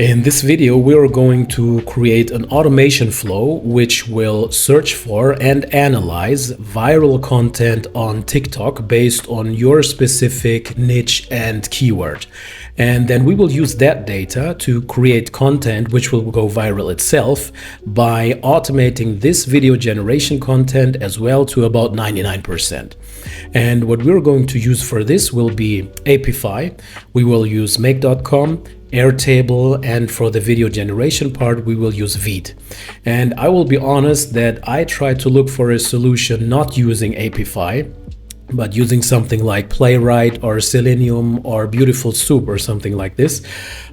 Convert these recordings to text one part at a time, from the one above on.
In this video, we are going to create an automation flow which will search for and analyze viral content on TikTok based on your specific niche and keyword. And then we will use that data to create content which will go viral itself by automating this video generation content as well to about 99%. And what we're going to use for this will be Apify. We will use make.com, Airtable, and for the video generation part we will use Veed. And I will be honest that I tried to look for a solution not using Apify, but using something like Playwright or Selenium or Beautiful Soup or something like this.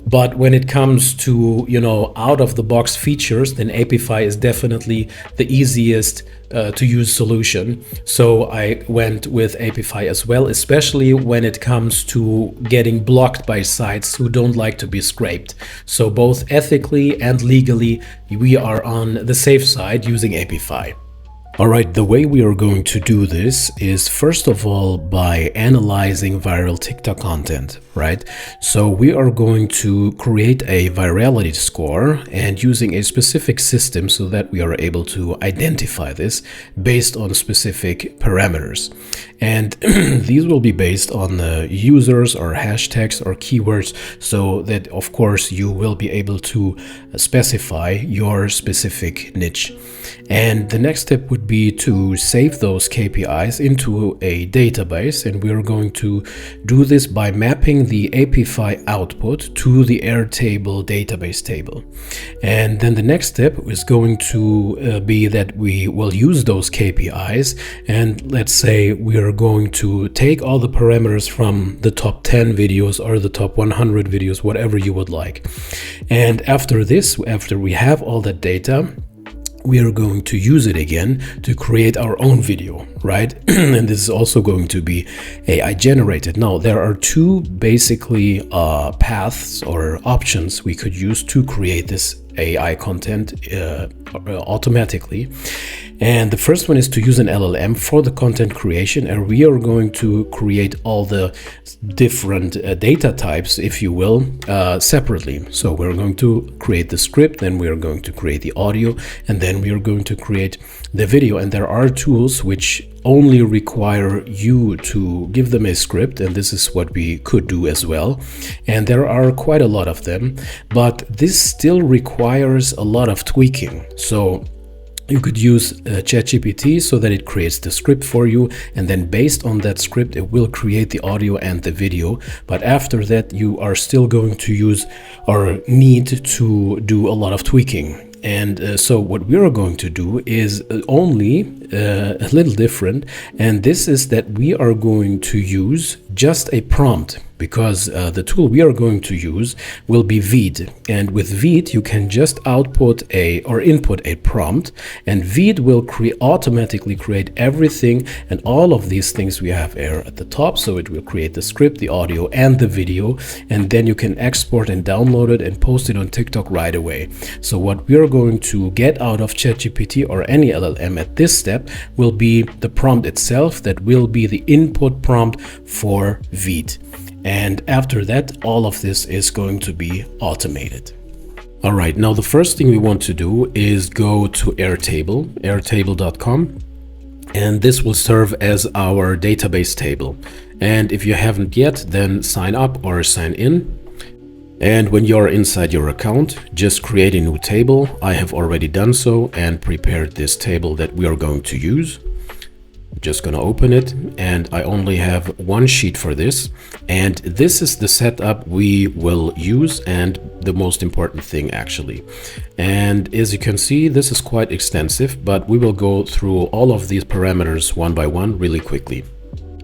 But when it comes to, out of the box features, then Apify is definitely the easiest to use solution. So I went with Apify as well, especially when it comes to getting blocked by sites who don't like to be scraped. So both ethically and legally, we are on the safe side using Apify. Alright, the way we are going to do this is first of all by analyzing viral TikTok content, right? So we are going to create a virality score and using a specific system so that we are able to identify this based on specific parameters. And these will be based on users or hashtags or keywords, so that of course you will be able to specify your specific niche. And the next step would be to save those KPIs into a database, and we're going to do this by mapping the Apify output to the Airtable database table. And then the next step is going to be that we will use those KPIs, and let's say we are going to take all the parameters from the top 10 videos or the top 100 videos, whatever you would like. And after this, after we have all that data, we are going to use it again to create our own video, right? And this is also going to be AI generated. Now, there are two basically paths or options we could use to create this AI content automatically. And the first one is to use an LLM for the content creation, and we are going to create all the different data types, if you will, separately. So we're going to create the script, then we are going to create the audio, and then we are going to create the video. And there are tools which only require you to give them a script, and this is what we could do as well. And there are quite a lot of them, but this still requires a lot of tweaking. So you could use ChatGPT so that it creates the script for you, and then based on that script it will create the audio and the video. But after that you are still going to use or need to do a lot of tweaking. And so what we are going to do is only a little different, and this is that we are going to use just a prompt, because the tool we are going to use will be Veed. And with Veed you can just input a prompt, and Veed will automatically create everything and all of these things we have here at the top. So it will create the script, the audio and the video, and then you can export and download it and post it on TikTok right away. So what we are going to get out of ChatGPT or any LLM at this step will be the prompt itself, that will be the input prompt for Veed. And after that, all of this is going to be automated. All right, now the first thing we want to do is go to Airtable, airtable.com, and this will serve as our database table. And if you haven't yet, then sign up or sign in. And when you're inside your account, just create a new table. I have already done so and prepared this table that we are going to use. Just gonna open it, and I only have one sheet for this, and this is the setup we will use, and the most important thing actually. And as you can see, this is quite extensive, but we will go through all of these parameters one by one really quickly.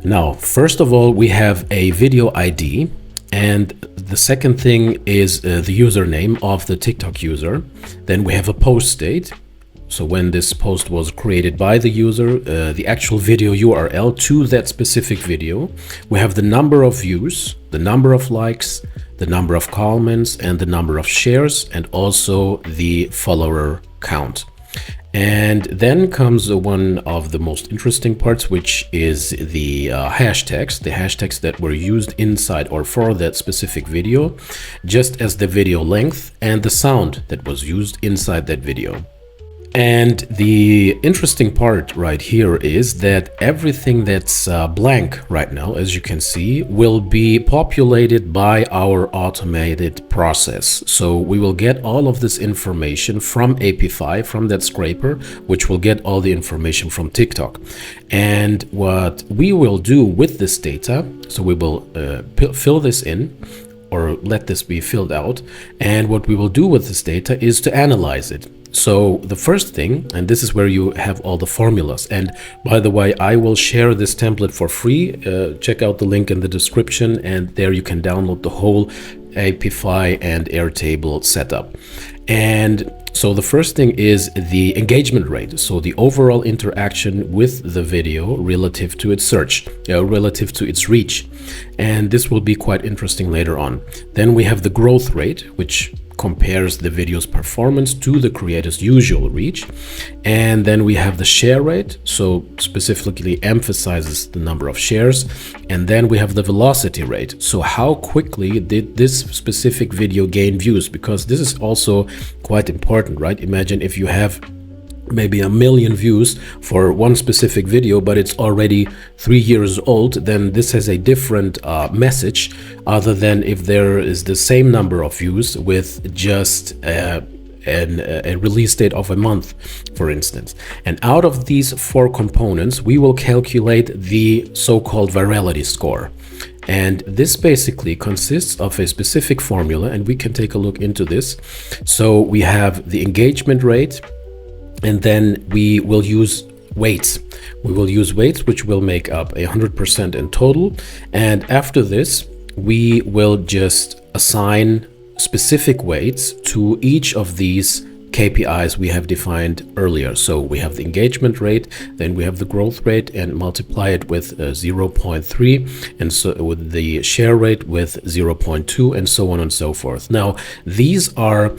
Now, first of all, we have a video ID, and the second thing is the username of the TikTok user. Then we have a post date. So when this post was created by the user, the actual video URL to that specific video. We have the number of views, the number of likes, the number of comments, and the number of shares, and also the follower count. And then comes one of the most interesting parts, which is the hashtags that were used inside or for that specific video, just as the video length and the sound that was used inside that video. And the interesting part right here is that everything that's blank right now, as you can see, will be populated by our automated process. So we will get all of this information from Apify, from that scraper, which will get all the information from TikTok. And what we will do with this data, so we will fill this in, or let this be filled out. And what we will do with this data is to analyze it. So the first thing, and this is where you have all the formulas. And by the way, I will share this template for free. Check out the link in the description, and there you can download the whole Apify and Airtable setup. And so the first thing is the engagement rate. So the overall interaction with the video relative to its search, relative to its reach. And this will be quite interesting later on. Then we have the growth rate, which compares the video's performance to the creator's usual reach. And then we have the share rate, so specifically emphasizes the number of shares. And then we have the velocity rate, so how quickly did this specific video gain views, because this is also quite important, right? Imagine if you have maybe 1 million views for one specific video, but it's already 3 years old, then this has a different message, other than if there is the same number of views with just a release date of a month, for instance. And out of these 4 components, we will calculate the so-called virality score. And this basically consists of a specific formula, and we can take a look into this. So we have the engagement rate, and then we will use weights. We will use weights, which will make up 100% in total. And after this, we will just assign specific weights to each of these KPIs we have defined earlier. So we have the engagement rate, then we have the growth rate, and multiply it with 0.3, and so with the share rate with 0.2, and so on and so forth. Now, these are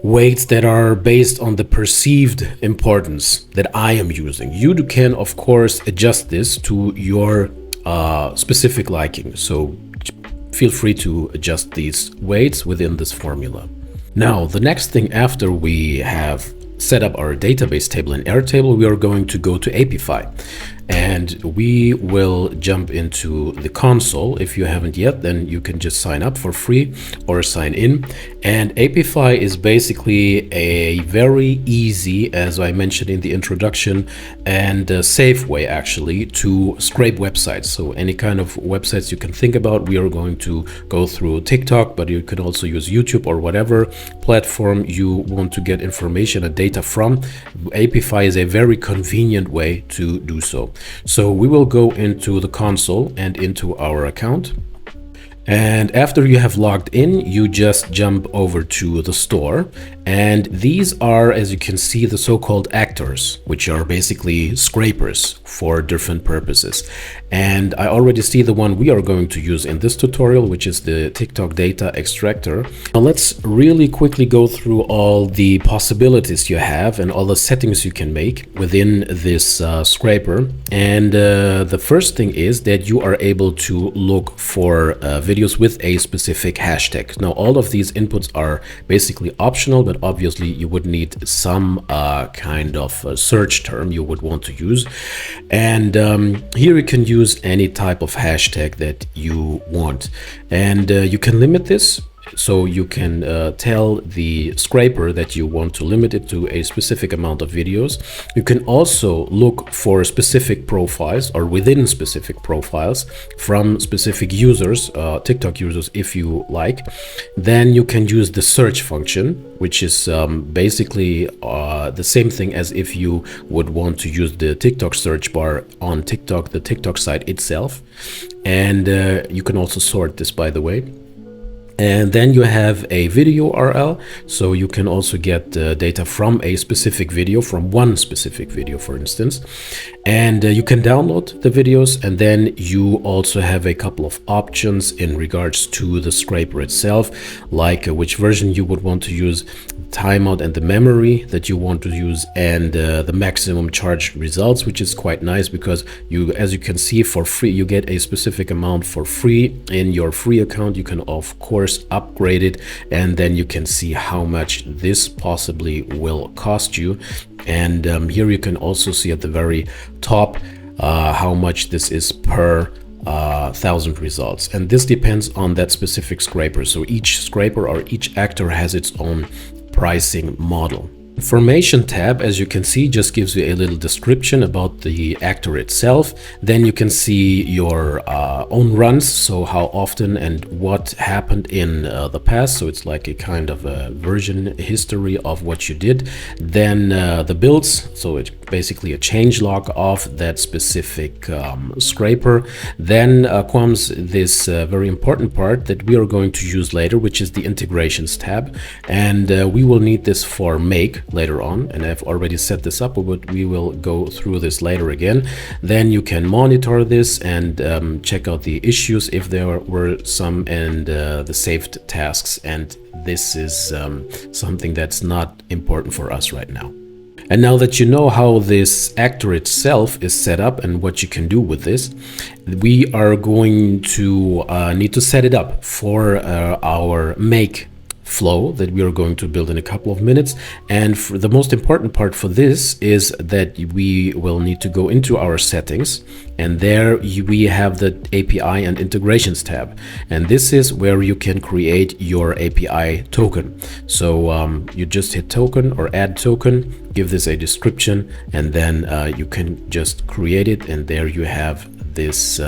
weights that are based on the perceived importance that I am using. You can, of course, adjust this to your specific liking. So feel free to adjust these weights within this formula. Now, the next thing after we have set up our database table in Airtable, we are going to go to Apify. And we will jump into the console. If you haven't yet, then you can just sign up for free or sign in. And Apify is basically a very easy, as I mentioned in the introduction, and safe way actually to scrape websites. So any kind of websites you can think about, we are going to go through TikTok, but you can also use YouTube or whatever platform you want to get information and data from. Apify is a very convenient way to do so. So we will go into the console and into our account. And after you have logged in, you just jump over to the store. And these are, as you can see, the so-called actors, which are basically scrapers for different purposes. And I already see the one we are going to use in this tutorial, which is the TikTok data extractor. Now let's really quickly go through all the possibilities you have and all the settings you can make within this scraper. And the first thing is that you are able to look for videos with a specific hashtag. Now all of these inputs are basically optional, but obviously you would need some kind of search term you would want to use. And here you can use any type of hashtag that you want, and you can limit this. So you can tell the scraper that you want to limit it to a specific amount of videos. You can also look for specific profiles or within specific profiles from specific users, TikTok users, if you like. Then you can use the search function, which is basically the same thing as if you would want to use the TikTok search bar on TikTok, the TikTok site itself. And you can also sort this, by the way. And then you have a video URL, so you can also get data from a specific video, from one specific video, for instance. And you can download the videos, and then you also have a couple of options in regards to the scraper itself, like which version you would want to use, timeout and the memory that you want to use, and the maximum charged results, which is quite nice because you, as you can see, for free you get a specific amount for free in your free account. You can of course upgrade it, and then you can see how much this possibly will cost you. And here you can also see at the very top how much this is per 1,000 results, and this depends on that specific scraper. So each scraper or each actor has its own pricing model. Information tab, as you can see, just gives you a little description about the actor itself. Then you can see your own runs, so how often and what happened in the past. So it's like a kind of a version history of what you did. Then the builds, so it's basically a change log of that specific scraper. Then comes this very important part that we are going to use later, which is the integrations tab, and we will need this for make later on, and I've already set this up, but we will go through this later again. Then you can monitor this and check out the issues if there were some, and the saved tasks, and this is something that's not important for us right now. And now that you know how this actor itself is set up and what you can do with this, we are going to need to set it up for our make flow that we are going to build in a couple of minutes. And for the most important part for this is that we will need to go into our settings, and there we have the API and integrations tab, and this is where you can create your API token. So you just hit token or add token, give this a description, and then you can just create it, and there you have this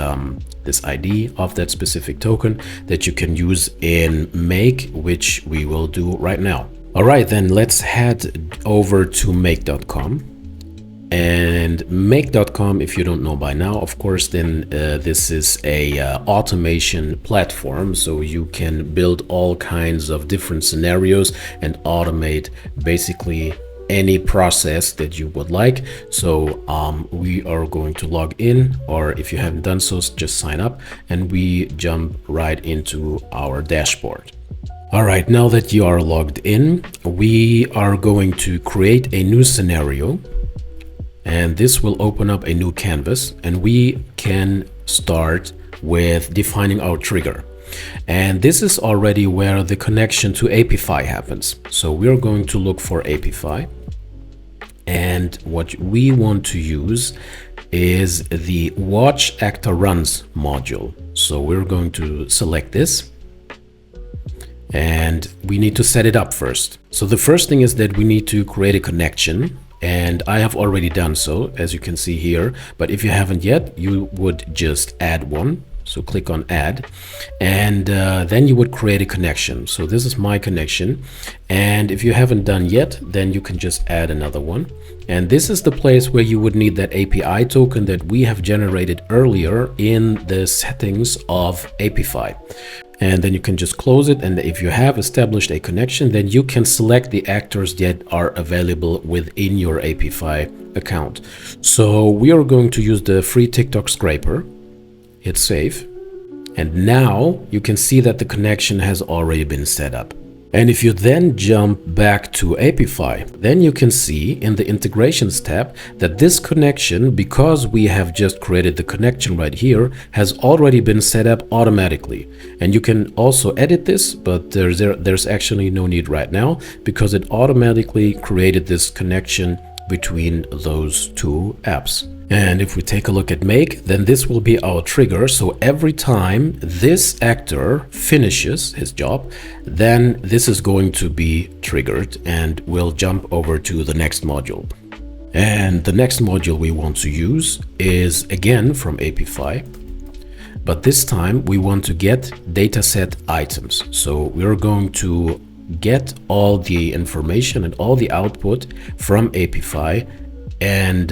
this ID of that specific token that you can use in make, which we will do right now. All right, then let's head over to make.com. And make.com, if you don't know by now, of course, then this is a automation platform, so you can build all kinds of different scenarios and automate basically any process that you would like. So we are going to log in, or if you haven't done so, just sign up, and we jump right into our dashboard. All right, now that you are logged in, we are going to create a new scenario, and this will open up a new canvas, and we can start with defining our trigger. And this is already where the connection to Apify happens. So we're going to look for Apify, and what we want to use is the watch actor runs module. So we're going to select this, and we need to set it up first. So the first thing is that we need to create a connection, and I have already done so, as you can see here. But if you haven't yet, you would just add one. So click on add, and then you would create a connection. So this is my connection, and if you haven't done yet, then you can just add another one. And this is the place where you would need that API token that we have generated earlier in the settings of Apify. And then you can just close it, and if you have established a connection, then you can select the actors that are available within your Apify account. So we are going to use the free TikTok scraper. Hit save, and now you can see that the connection has already been set up. And if you then jump back to Apify, then you can see in the integrations tab that this connection, because we have just created the connection right here, has already been set up automatically. And you can also edit this, but there's actually no need right now, because it automatically created this connection between those two apps. And if we take a look at make, then this will be our trigger. So every time this actor finishes his job, then this is going to be triggered, and we'll jump over to the next module. And the next module we want to use is again from Apify, but this time we want to get dataset items. So we're going to get all the information and all the output from Apify, and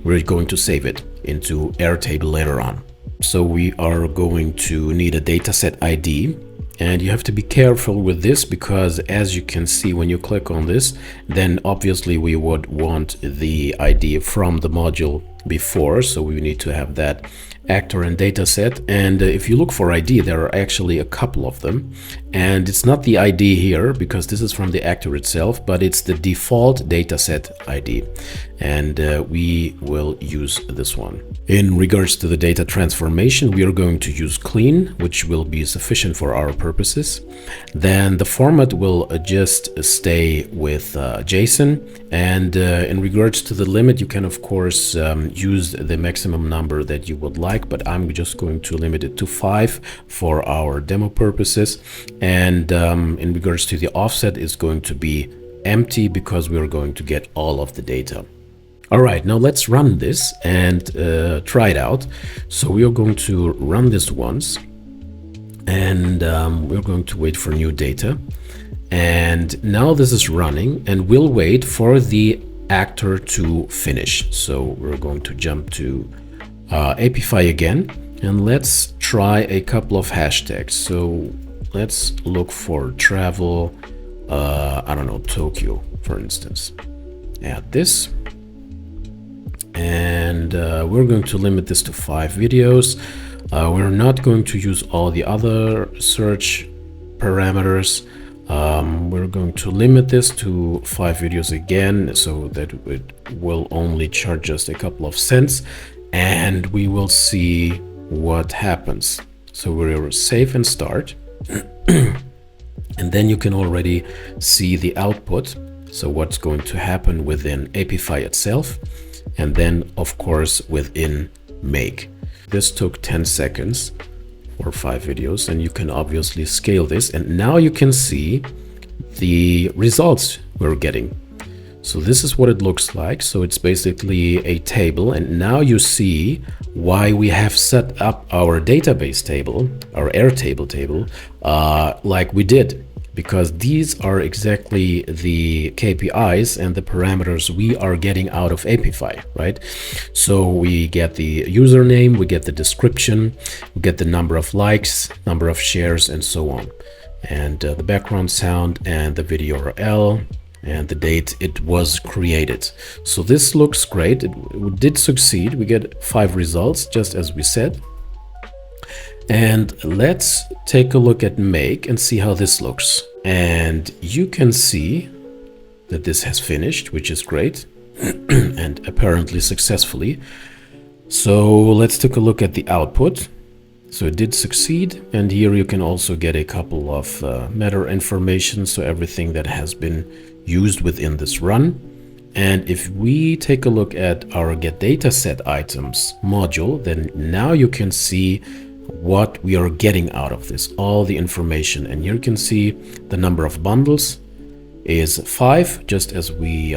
we're going to save it into Airtable later on. So we are going to need a dataset ID, And you have to be careful with this because, as you can see when you click on this, then obviously we would want the ID from the module before, so we need to have that actor and data set. And if you look for ID, there are actually a couple of them, and it's not the ID here because this is from the actor itself, but it's the default data set ID, and we will use this one. In regards to the data transformation, we are going to use clean, which will be sufficient for our purposes. Then the format will just stay with JSON, and in regards to the limit, you can of course use the maximum number that you would like, but I'm just going to limit it to 5 for our demo purposes. And in regards to the offset, is going to be empty because we are going to get all of the data. All right, now let's run this and try it out. So we are going to run this once, and we're going to wait for new data. And now this is running, and we'll wait for the actor to finish. So we're going to jump to Apify again, and let's try a couple of hashtags. So let's look for travel, I don't know, Tokyo, for instance. Add this. And we're going to limit this to 5 videos. We're not going to use all the other search parameters. We're going to limit this to 5 videos again, so that it will only charge us a couple of cents, and we will see what happens. So we're save and start. And then you can already see the output. So what's going to happen within Apify itself, and then of course within Make. This took 10 seconds for 5 videos, and you can obviously scale this, and now you can see the results we're getting. So this is what it looks like. So it's basically a table, and now you see why we have set up our database table, our Airtable table, like we did, because these are exactly the KPIs and the parameters we are getting out of Apify, right? So we get the username, we get the description, we get the number of likes, number of shares, and so on, and the background sound and the video URL and the date it was created. So this looks great. It did succeed. We get 5 results, just as we said. And let's take a look at Make and see how this looks. And you can see that this has finished, which is great, and apparently successfully. So let's take a look at the output. So it did succeed, and here you can also get a couple of meta information, so everything that has been used within this run. And if we take a look at our get data set items module, then now you can see what we are getting out of this, all the information. And here you can see the number of bundles is 5, just as we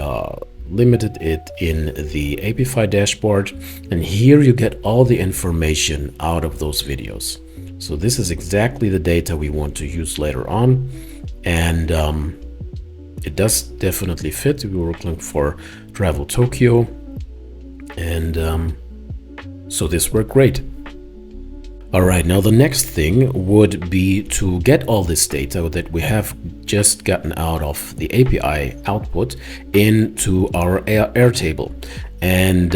limited it in the Apify dashboard. And here you get all the information out of those videos. So this is exactly the data we want to use later on. And it does definitely fit. We were looking for travel Tokyo, and so this worked great. All right, now the next thing would be to get all this data that we have just gotten out of the API output into our Airtable. And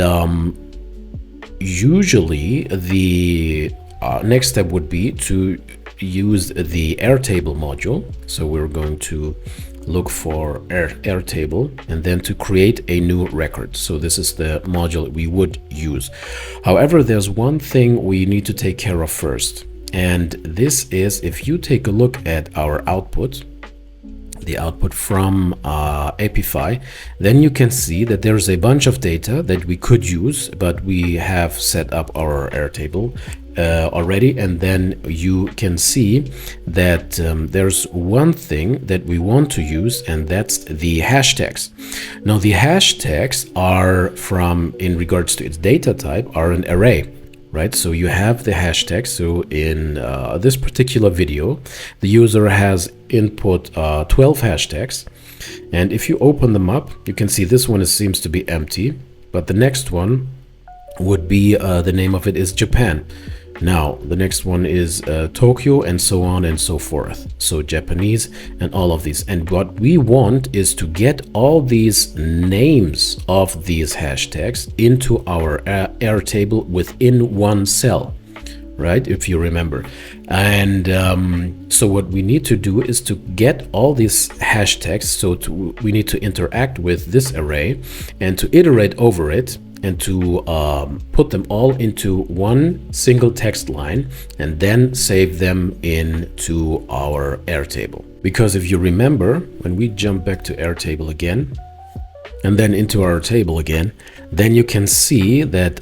usually the next step would be to use the Airtable module. So we're going to look for Airtable and then to create a new record. So this is the module we would use. However, there's one thing we need to take care of first, and this is, if you take a look at our output, the output from Apify, then you can see that there's a bunch of data that we could use, but we have set up our Airtable already. And then you can see that there's one thing that we want to use, and that's the hashtags. Now the hashtags are from, in regards to its data type, are an array, right? So you have the hashtags. So in this particular video, the user has input 12 hashtags, and if you open them up, you can see this one seems to be empty, but the next one would be the name of it is Japan. Now, the next one is Tokyo, and so on and so forth. So Japanese and all of these. And what we want is to get all these names of these hashtags into our Airtable within one cell, right? If you remember. And so what we need to do is to get all these hashtags. So we need to interact with this array and to iterate over it, and to put them all into one single text line, and then save them into our Airtable. Because if you remember, when we jump back to Airtable again, and then into our table again, then you can see that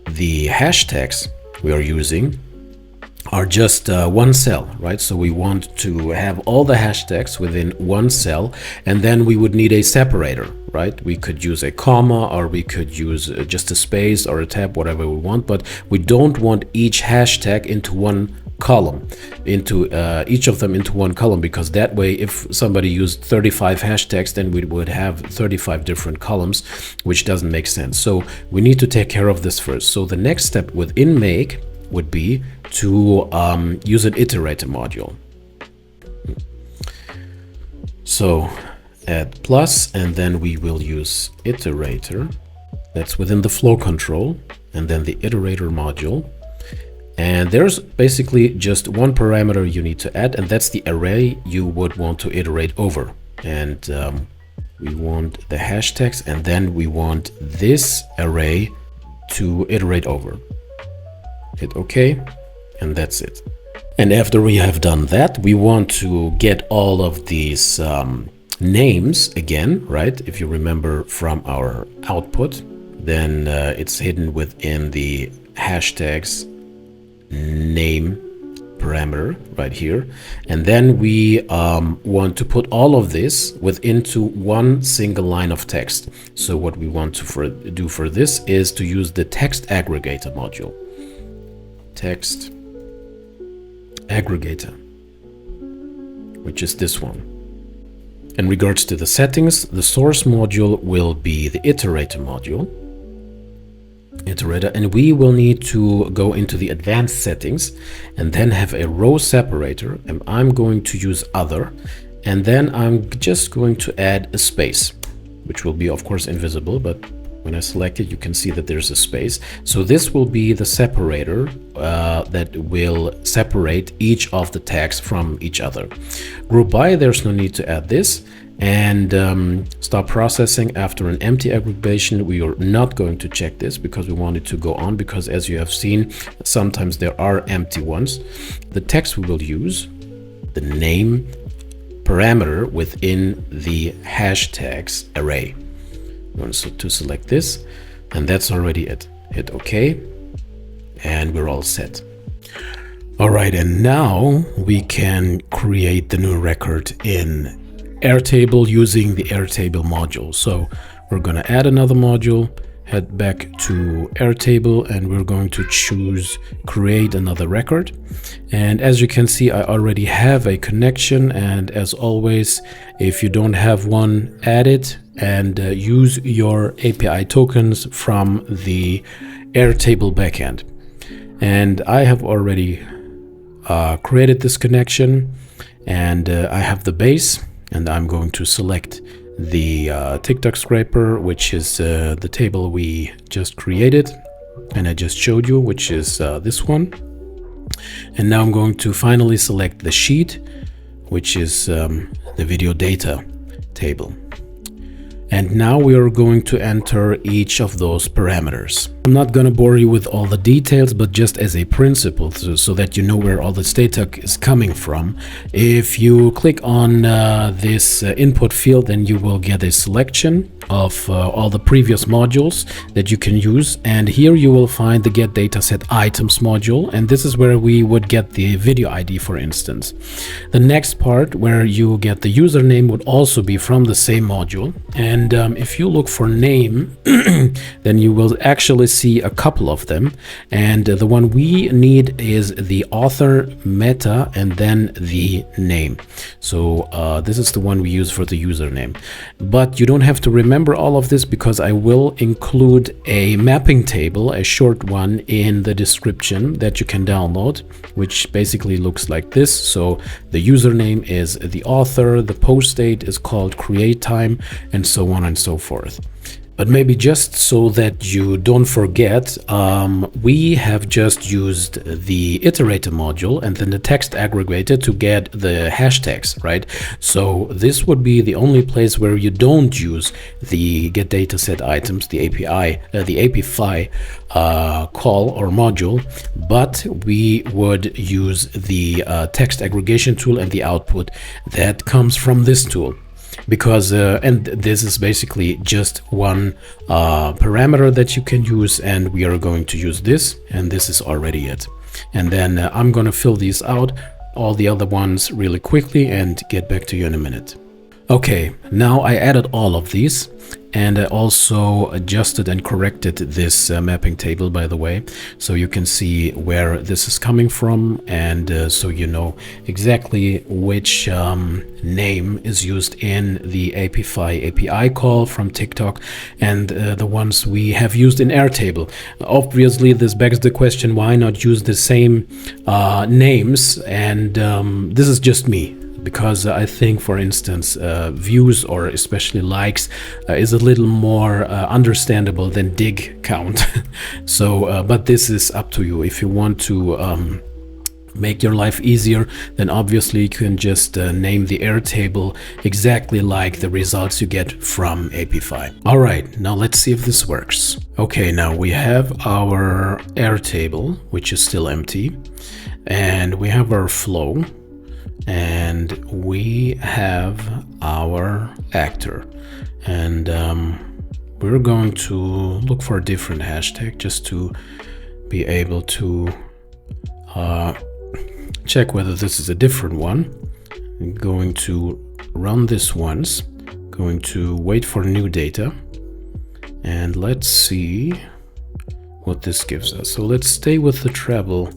the hashtags we are using are just one cell, right? So we want to have all the hashtags within one cell, and then we would need a separator, right? We could use a comma, or we could use just a space or a tab, whatever we want, but we don't want each hashtag into one column, into each of them into one column, because that way, if somebody used 35 hashtags, then we would have 35 different columns, which doesn't make sense. So we need to take care of this first. So the next step within make would be to use an iterator module. So add plus, and then we will use iterator. That's within the flow control, and then the iterator module. And there's basically just one parameter you need to add, and that's the array you would want to iterate over. And we want the hashtags, and then we want this array to iterate over. Hit OK, and that's it. And after we have done that, we want to get all of these names again, right? If you remember from our output, then it's hidden within the hashtags name parameter right here. And then we want to put all of this into one single line of text. So what we want to do for this is to use the text aggregator module. Text aggregator, which is this one. In regards to the settings, the source module will be the iterator module. And we will need to go into the advanced settings and then have a row separator, and I'm going to use other, and then I'm just going to add a space, which will be of course invisible, but when I select it, you can see that there's a space. So this will be the separator that will separate each of the tags from each other. Group by, there's no need to add this. And stop processing after an empty aggregation. We are not going to check this because we want it to go on, because as you have seen, sometimes there are empty ones. The text we will use, the name parameter within the hashtags array. I'm going to select this, and that's already it. Hit OK, and we're all set. All right, and now we can create the new record in Airtable using the Airtable module. So we're going to add another module, head back to Airtable, and we're going to choose create another record. And as you can see, I already have a connection, and as always, if you don't have one, add it and use your API tokens from the Airtable backend. And I have already created this connection, and I have the base, and I'm going to select the TikTok scraper, which is the table we just created and I just showed you, which is this one. And now I'm going to finally select the sheet, which is the video data table. And now we are going to enter each of those parameters. I'm not going to bore you with all the details, but just as a principle, so that you know where all this data is coming from. If you click on this input field, then you will get a selection of all the previous modules that you can use. And here you will find the get dataset items module. And this is where we would get the video ID, for instance. The next part where you get the username would also be from the same module. And if you look for name, then you will actually see a couple of them, and the one we need is the author, meta, and then the name. So this is the one we use for the username. But you don't have to remember all of this, because I will include a mapping table, a short one, in the description that you can download, which basically looks like this. So the username is the author, the post date is called create time, and so on and so forth. But maybe just so that you don't forget, we have just used the iterator module and then the text aggregator to get the hashtags, right? So this would be the only place where you don't use the get dataset items, the API, the Apify call or module, but we would use the text aggregation tool and the output that comes from this tool. Because and this is basically just one parameter that you can use, and we are going to use this, and this is already it. And then I'm going to fill these out, all the other ones, really quickly and get back to you in a minute. Okay, now I added all of these, and I also adjusted and corrected this mapping table, by the way, so you can see where this is coming from, and so you know exactly which name is used in the Apify API call from TikTok, and the ones we have used in Airtable. Obviously, this begs the question, why not use the same names? And this is just me, because I think, for instance, views or especially likes is a little more understandable than dig count. So, but this is up to you. If you want to make your life easier, then obviously you can just name the Airtable exactly like the results you get from Apify. All right, now let's see if this works. Okay, now we have our Airtable, which is still empty, and we have our flow, and we have our actor, and we're going to look for a different hashtag just to be able to check whether this is a different one. I'm going to run this once, going to wait for new data, and let's see what this gives us. So let's stay with the travel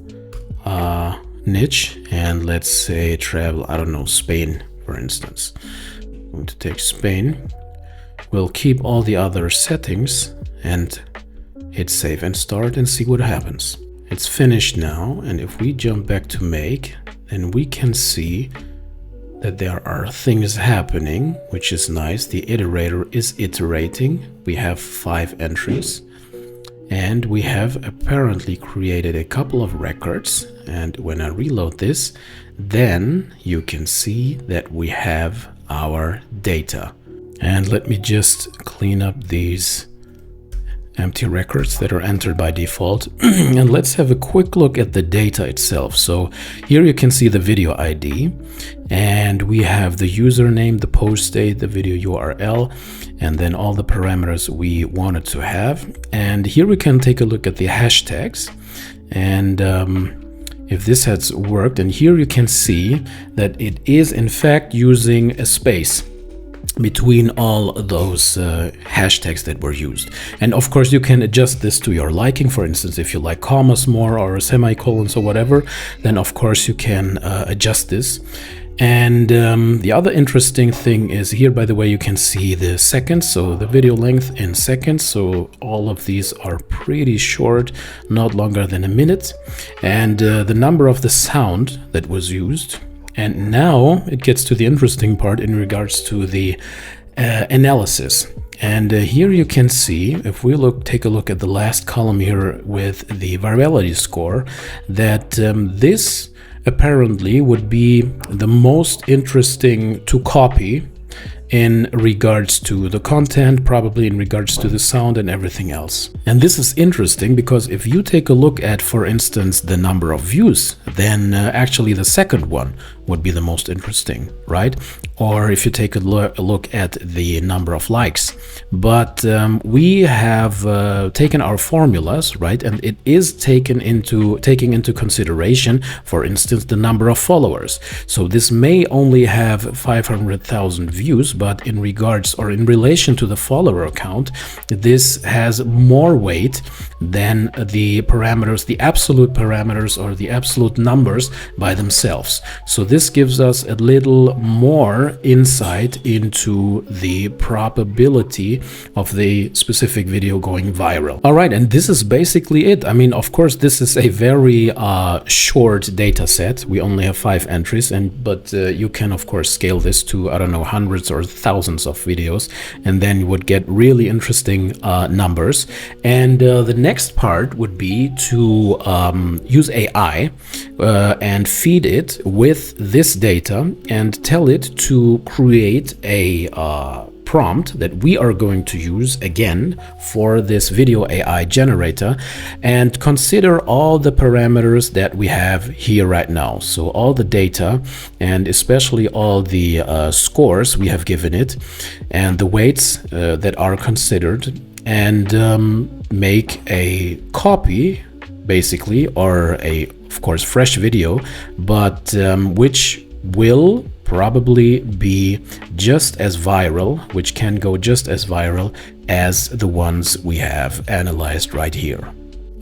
niche, and let's say travel, I don't know, Spain, for instance. I'm going to take Spain. We'll keep all the other settings and hit save and start and see what happens. It's finished now, and if we jump back to make, then we can see that there are things happening, which is nice. The iterator is iterating. We have 5 entries. And we have apparently created a couple of records, and when I reload this, then you can see that we have our data. And let me just clean up these empty records that are entered by default. And let's have a quick look at the data itself. So here you can see the video ID, and we have the username, the post date, the video URL, and then all the parameters we wanted to have. And here we can take a look at the hashtags, and if this has worked. And here you can see that it is in fact using a space between all those hashtags that were used. And of course you can adjust this to your liking. For instance, if you like commas more or semicolons or whatever, then of course you can adjust this. And the other interesting thing is here, by the way, you can see the seconds, so the video length in seconds. So all of these are pretty short, not longer than a minute, and the number of the sound that was used. And now it gets to the interesting part in regards to the analysis. And here you can see, if we take a look at the last column here with the virality score, that this apparently would be the most interesting to copy in regards to the content, probably in regards to the sound and everything else. And this is interesting because if you take a look at, for instance, the number of views, then actually the second one would be the most interesting, right? Or if you take a look at the number of likes. But we have taken our formulas, right? And it is taking into consideration, for instance, the number of followers. So this may only have 500,000 views, but in regards or in relation to the follower count, this has more weight than the parameters, the absolute parameters or the absolute numbers by themselves. So this gives us a little more insight into the probability of the specific video going viral. All right, and this is basically it. I mean, of course, this is a very short data set. We only have 5 entries, but you can of course scale this to, I don't know, hundreds or thousands of videos, and then you would get really interesting numbers. And the next part would be to use AI and feed it with this data and tell it to create a prompt that we are going to use again for this video AI generator, and consider all the parameters that we have here right now. So all the data, and especially all the scores we have given it, and the weights that are considered, and make a copy basically, or of course fresh video, but which will probably be just as viral, which can go just as viral as the ones we have analyzed right here.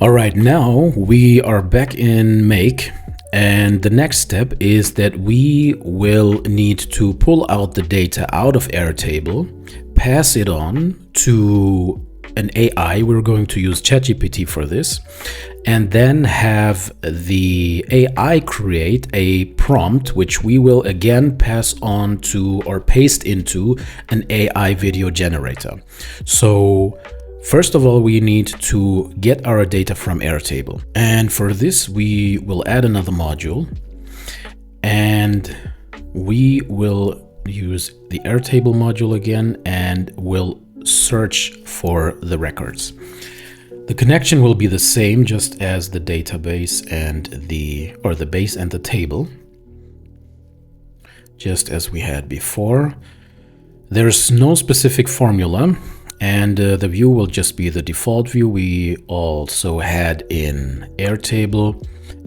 All right, now we are back in Make, and the next step is that we will need to pull out the data out of Airtable, pass it on to an AI. We're going to use ChatGPT for this, and then have the AI create a prompt, which we will again pass on to or paste into an AI video generator. So first of all, we need to get our data from Airtable. And for this, we will add another module, and we will use the Airtable module again, and will search for the records. The connection will be the same just as the database and the base and the table, just as we had before. There's no specific formula, and the view will just be the default view we also had in Airtable,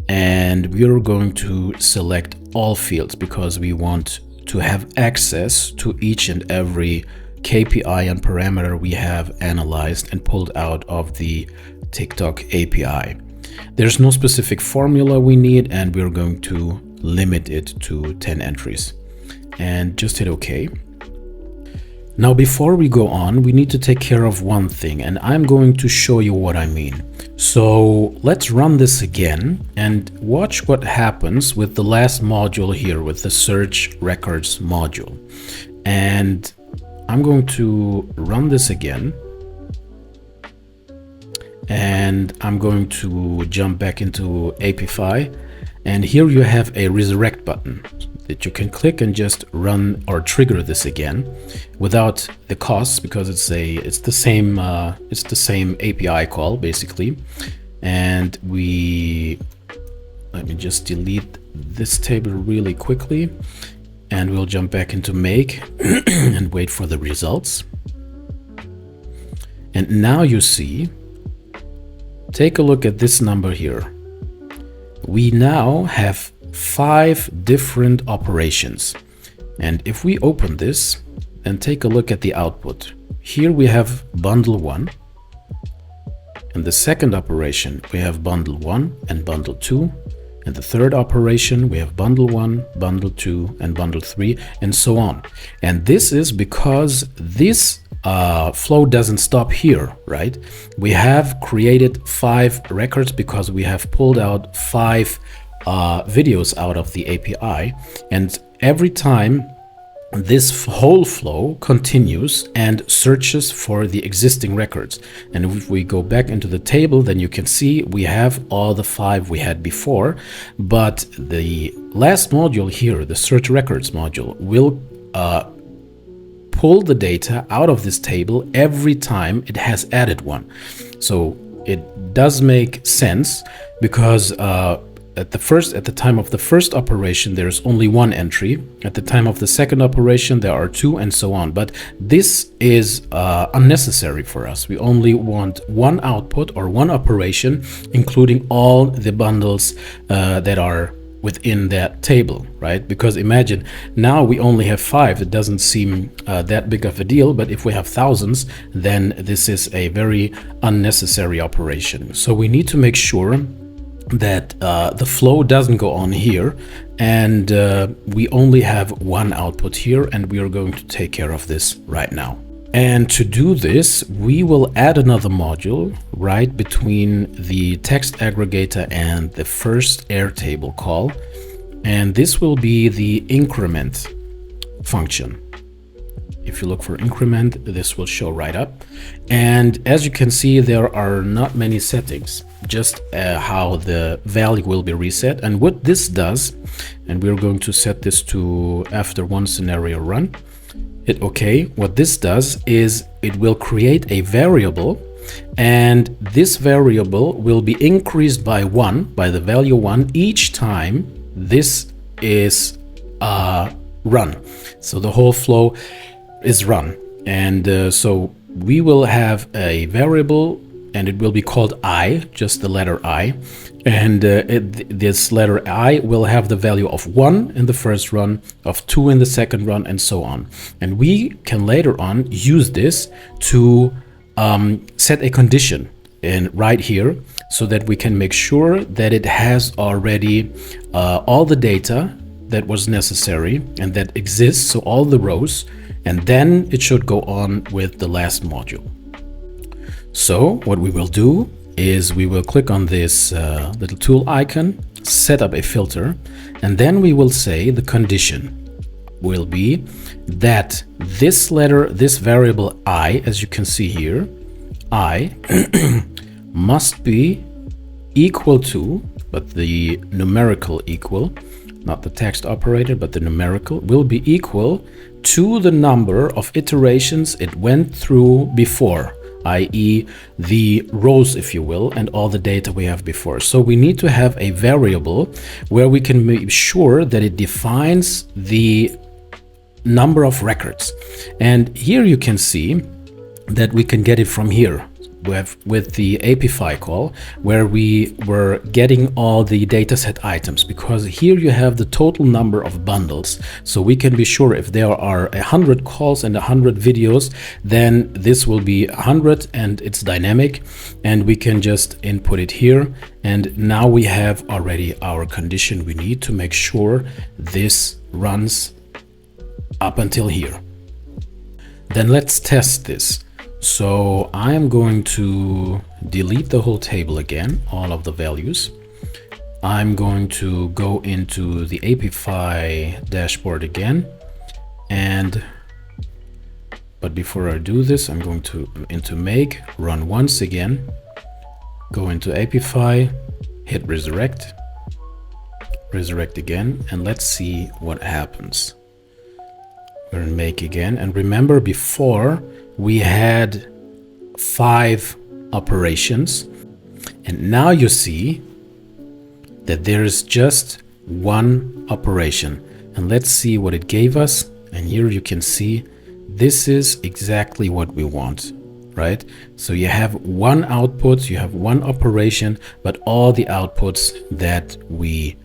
and we're going to select all fields because we want to have access to each and every KPI and parameter we have analyzed and pulled out of the TikTok API. There's no specific formula we need, and we're going to limit it to 10 entries. And just hit OK. Now, before we go on, we need to take care of one thing, and I'm going to show you what I mean. So let's run this again and watch what happens with the last module here, with the search records module. And I'm going to run this again, and I'm going to jump back into Apify, and here you have a resurrect button that you can click and just run or trigger this again without the costs, because it's the same API call basically. And let me just delete this table really quickly, and we'll jump back into Make and wait for the results. And now you see, take a look at this number here. We now have 5 different operations. And if we open this and take a look at the output, here we have bundle 1. And the second operation, we have bundle 1 and bundle 2. And the third operation, we have bundle 1, bundle 2, and bundle 3, and so on. And this is because this flow doesn't stop here, right? We have created 5 records because we have pulled out 5 videos out of the API. And every time this whole flow continues and searches for the existing records. And if we go back into the table, then you can see we have all the 5 we had before, but the last module here, the search records module, will pull the data out of this table every time it has added one. So it does make sense, because at the time of the first operation, there's only 1 entry. At the time of the second operation, there are 2, and so on. But this is unnecessary for us. We only want 1 output or 1 operation, including all the bundles that are within that table, right? Because imagine now we only have 5. It doesn't seem that big of a deal, but if we have thousands, then this is a very unnecessary operation. So we need to make sure that the flow doesn't go on here, and we only have one output here, and we are going to take care of this right now. And to do this, we will add another module right between the text aggregator and the first Airtable call. And this will be the increment function. If you look for increment, this will show right up. And as you can see, there are not many settings, just how the value will be reset. And what this does, and we're going to set this to after one scenario run. What this does is it will create a variable, and this variable will be increased by 1, by the value 1, each time this is run. So the whole flow is run. And so we will have a variable, and it will be called I, just the letter I. And this letter I will have the value of 1 in the first run, of 2 in the second run, and so on. And we can later on use this to set a condition right here, so that we can make sure that it has already all the data that was necessary and that exists, so all the rows, and then it should go on with the last module. So what we will do is we will click on this little tool icon, set up a filter, and then we will say the condition will be that this letter, this variable I, as you can see here, I must be equal to, but the numerical equal, not the text operator, but the numerical, will be equal to the number of iterations it went through before, i.e. the rows, if you will, and all the data we have before. So we need to have a variable where we can make sure that it defines the number of records. And here you can see that we can get it from here with the Apify call, where we were getting all the dataset items, because here you have the total number of bundles. So we can be sure if there are 100 calls and 100 videos, then this will be 100, and it's dynamic, and we can just input it here. And now we have already our condition we need to make sure this runs up until here. Then let's test this. So I am going to delete the whole table again, all of the values. I'm going to go into the Apify dashboard again, but before I do this, I'm going to into make, run once again, go into Apify, hit resurrect again, and let's see what happens. We're in make again, and remember before we had 5 operations, and now you see that there is just one operation. And let's see what it gave us. And here you can see this is exactly what we want, right? So you have one output, you have one operation, but all the outputs that we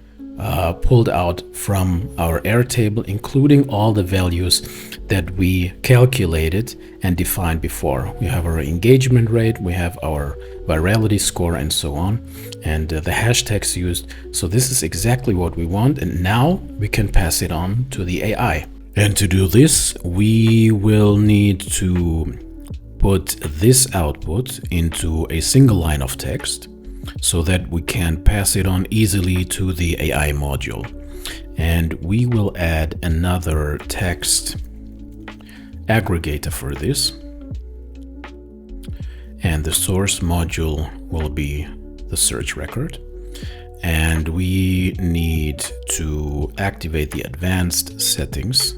pulled out from our Airtable, including all the values that we calculated and defined before. We have our engagement rate, we have our virality score, and so on, and the hashtags used. So this is exactly what we want, and now we can pass it on to the AI. And to do this, we will need to put this output into a single line of text, so that we can pass it on easily to the AI module. And we will add another text aggregator for this. And the source module will be the search record. And we need to activate the advanced settings,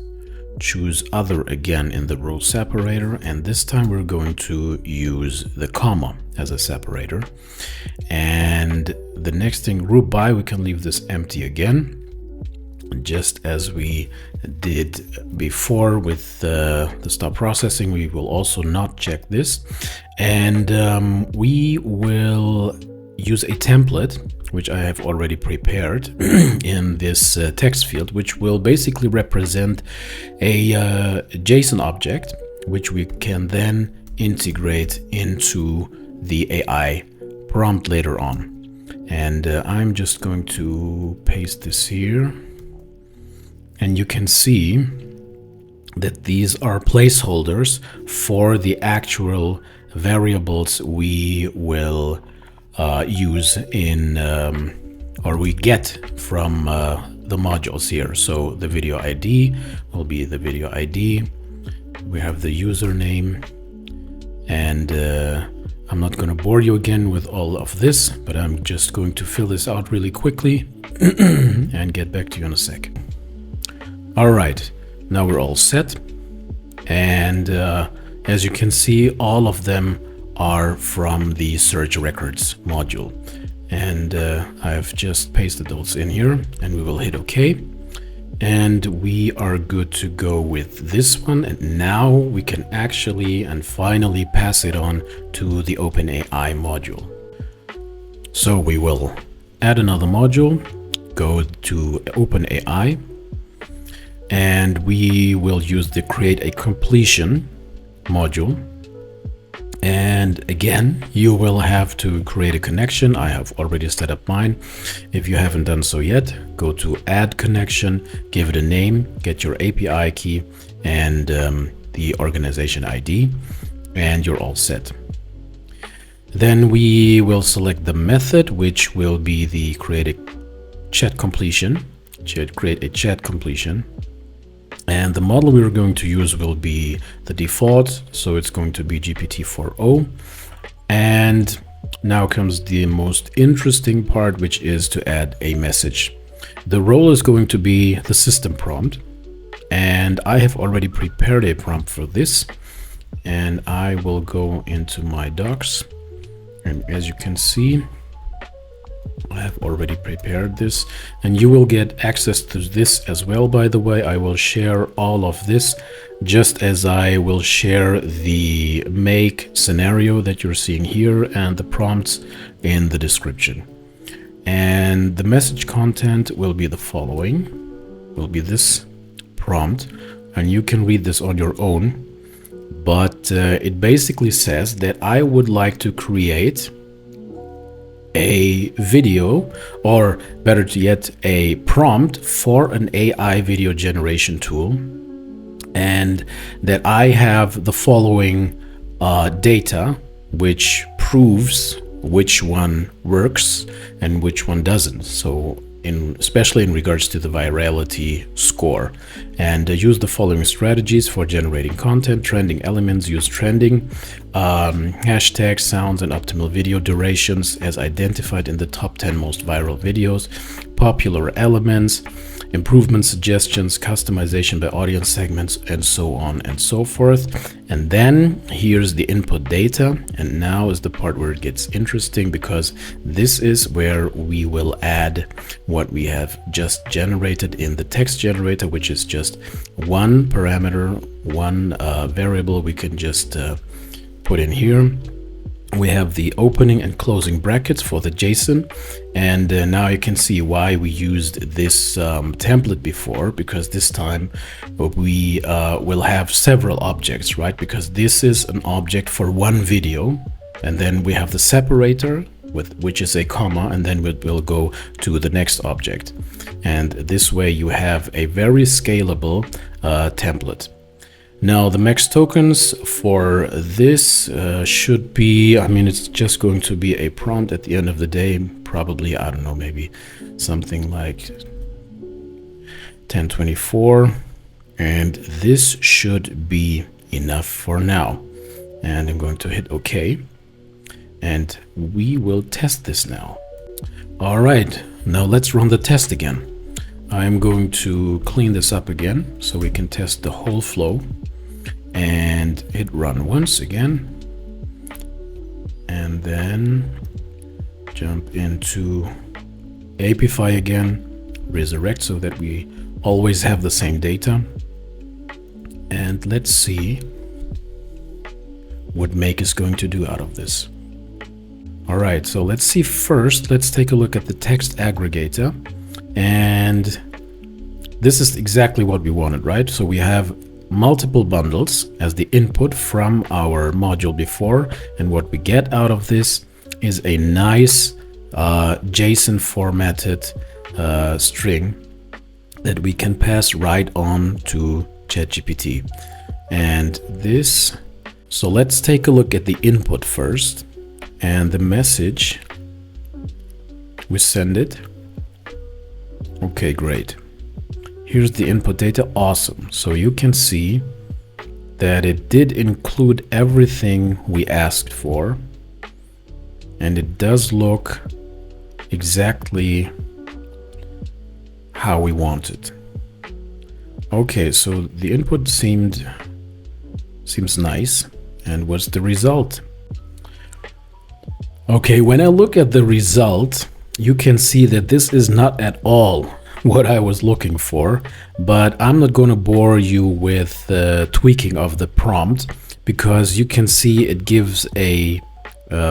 choose other again in the role separator, and this time we're going to use the comma as a separator. And the next thing, group by, we can leave this empty again, just as we did before with the stop processing. We will also not check this, and we will use a template which I have already prepared in this text field, which will basically represent a JSON object, which we can then integrate into the AI prompt later on. And I'm just going to paste this here. And you can see that these are placeholders for the actual variables we will use in or we get from the modules here. So the video ID will be the video ID. We have the username, and I'm not going to bore you again with all of this, but I'm just going to fill this out really quickly and get back to you in a sec. All right, now we're all set. And as you can see, all of them are from the search records module. And I've just pasted those in here, and we will hit OK. And we are good to go with this one. And now we can actually and finally pass it on to the OpenAI module. So we will add another module, go to OpenAI, and we will use the create a completion module. And again, you will have to create a connection. I have already set up mine. If you haven't done so yet, go to add connection, give it a name, get your API key and the organization ID, and you're all set. Then we will select the method, which will be the create a chat completion, create a chat completion. And the model we're going to use will be the default, so it's going to be GPT-4o. And now comes the most interesting part, which is to add a message. The role is going to be the system prompt, and I have already prepared a prompt for this, and I will go into my docs, and as you can see, I have already prepared this, and you will get access to this as well. By the way, I will share all of this just as I will share the make scenario that you're seeing here and the prompts in the description. And the message content will be the following, will be this prompt, and you can read this on your own, but it basically says that I would like to create a video, or better yet, a prompt for an AI video generation tool, and that I have the following data which proves which one works and which one doesn't. So especially in regards to the virality score, and use the following strategies for generating content: trending elements, use trending hashtags, sounds, and optimal video durations as identified in the top 10 most viral videos, popular elements, improvement suggestions, customization by audience segments, and so on and so forth. And then here's the input data, and now is the part where it gets interesting, because this is where we will add what we have just generated in the text generator, which is just one parameter, one variable we can just put in here. We have the opening and closing brackets for the JSON, and now you can see why we used this template before, because this time we will have several objects, right? Because this is an object for one video, and then we have the separator, which is a comma, and then we'll go to the next object. And this way you have a very scalable template. Now the max tokens for this should be, I mean, it's just going to be a prompt at the end of the day, probably, I don't know, maybe something like 1024, and this should be enough for now. And I'm going to hit OK, and we will test this now. All right, now let's run the test again. I'm going to clean this up again so we can test the whole flow, and hit run once again, and then jump into Apify again, resurrect so that we always have the same data, and let's see what Make is going to do out of this. All right, so let's see first. Let's take a look at the text aggregator. And this is exactly what we wanted, right? So we have multiple bundles as the input from our module before. And what we get out of this is a nice JSON formatted string that we can pass right on to ChatGPT. And this, so let's take a look at the input first. And the message, we send it. Okay, great. Here's the input data. Awesome. So you can see that it did include everything we asked for. And it does look exactly how we want it. Okay, so the input seems nice. And what's the result? Okay, when I look at the result, you can see that this is not at all what I was looking for, but I'm not going to bore you with the tweaking of the prompt, because you can see it gives a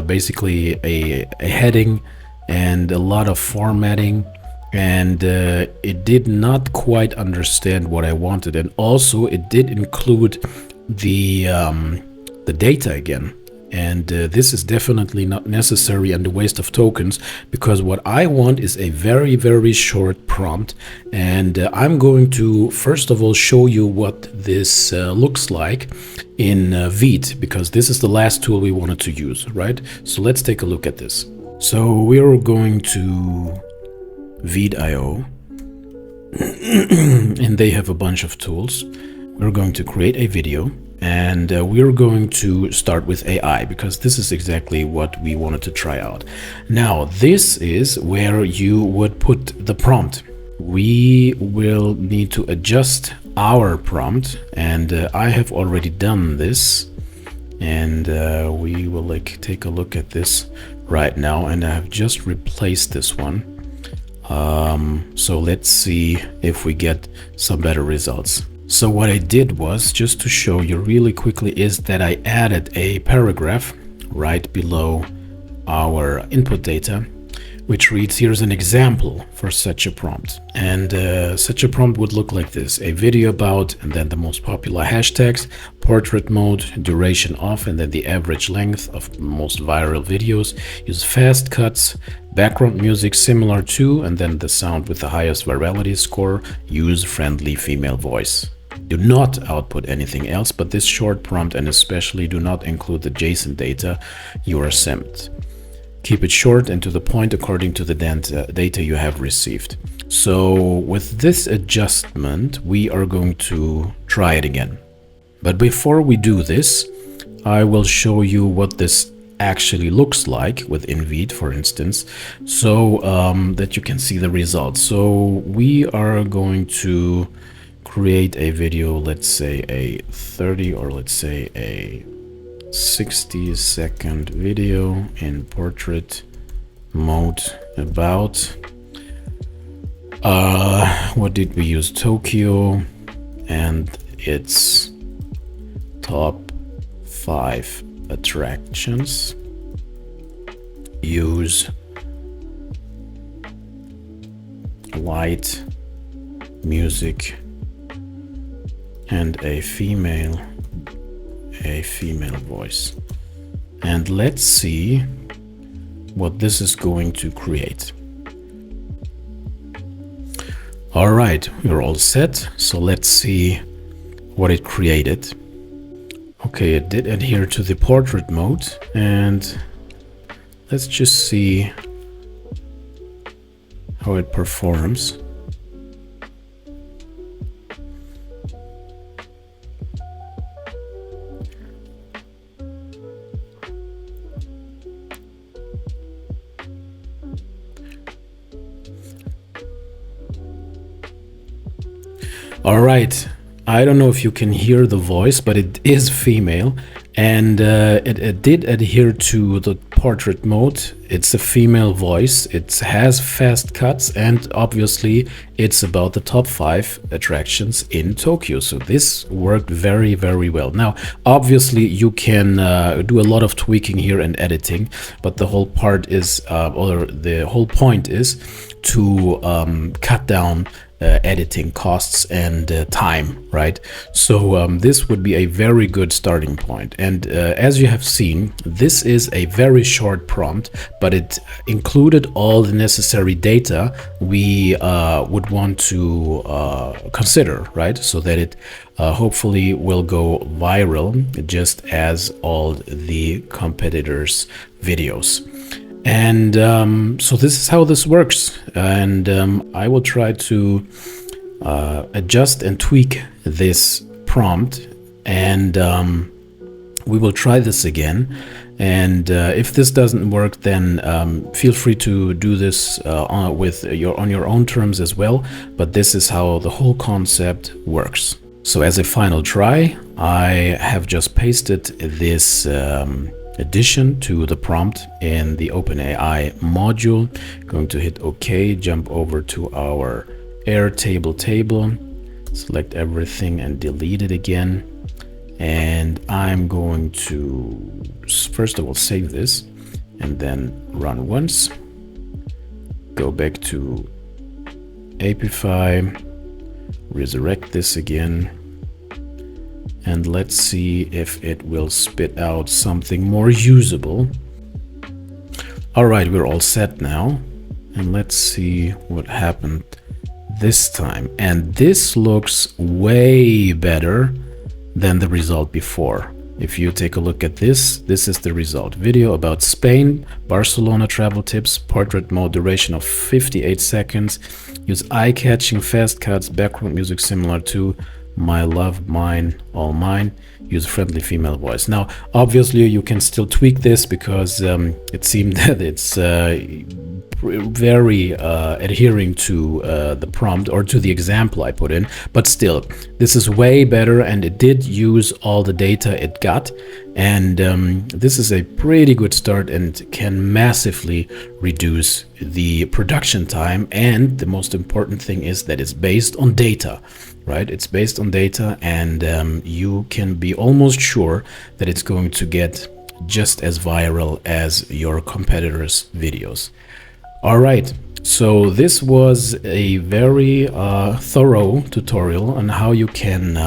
basically a heading and a lot of formatting, and it did not quite understand what I wanted. And also it did include the data again. And this is definitely not necessary and a waste of tokens, because what I want is a very, very short prompt. And I'm going to, first of all, show you what this looks like in Veed, because this is the last tool we wanted to use, right? So let's take a look at this. So we're going to Veed.io, and they have a bunch of tools. We're going to create a video. And we're going to start with AI, because this is exactly what we wanted to try out. Now, this is where you would put the prompt. We will need to adjust our prompt, and I have already done this. And we will take a look at this right now, and I have just replaced this one. So let's see if we get some better results. So what I did was, just to show you really quickly, is that I added a paragraph right below our input data, which reads, here's an example for such a prompt. And such a prompt would look like this: a video about, and then the most popular hashtags, portrait mode, duration off, and then the average length of most viral videos. Use fast cuts, background music similar to, and then the sound with the highest virality score. Use friendly female voice. Do not output anything else but this short prompt, and especially do not include the JSON data you are sent. Keep it short and to the point according to the data you have received. So with this adjustment, we are going to try it again. But before we do this, I will show you what this actually looks like within Veed, for instance, so that you can see the results. So we are going to create a video, let's say a 30 or let's say a 60-second video in portrait mode about what did we use? Tokyo and its top 5 attractions. Use light music and a female voice. And let's see what this is going to create. All right, we're all set. So let's see what it created. Okay, it did adhere to the portrait mode, and let's just see how it performs. All right, I don't know if you can hear the voice, but it is female, and it did adhere to the portrait mode. It's a female voice, it has fast cuts, and obviously it's about the top 5 attractions in Tokyo. So this worked very, very well. Now, obviously you can do a lot of tweaking here and editing, but the whole part is, or the whole point is to cut down editing costs and time, right? So this would be a very good starting point. And as you have seen, this is a very short prompt, but it included all the necessary data we would want to consider, right? So that it hopefully will go viral, just as all the competitors' videos. And so this is how this works, and I will try to adjust and tweak this prompt, and we will try this again. And if this doesn't work, then feel free to do this on your own terms as well, but this is how the whole concept works. So as a final try, I have just pasted this addition to the prompt in the OpenAI module. Going to hit OK, jump over to our Airtable table, select everything and delete it again. And I'm going to first of all save this and then run once. Go back to Apify, resurrect this again. And let's see if it will spit out something more usable. All right, we're all set now. And let's see what happened this time. And this looks way better than the result before. If you take a look at this, this is the result. Video about Spain, Barcelona travel tips, portrait mode, duration of 58 seconds. Use eye-catching fast cuts, background music similar to My Love, Mine, All Mine. Use friendly female voice. Now, obviously, you can still tweak this because it seemed that it's very adhering to the prompt or to the example I put in. But still, this is way better, and it did use all the data it got. And this is a pretty good start and can massively reduce the production time. And the most important thing is that it's based on data. Right? It's based on data, and you can be almost sure that it's going to get just as viral as your competitors' videos. All right, so this was a very thorough tutorial on how you can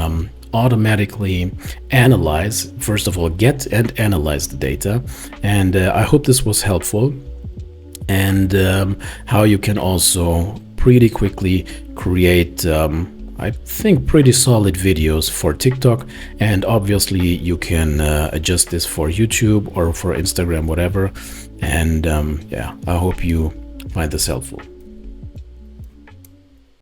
automatically analyze, first of all, get and analyze the data. And I hope this was helpful, and how you can also pretty quickly create I think pretty solid videos for TikTok, and obviously you can adjust this for YouTube or for Instagram, whatever. And yeah, I hope you find this helpful.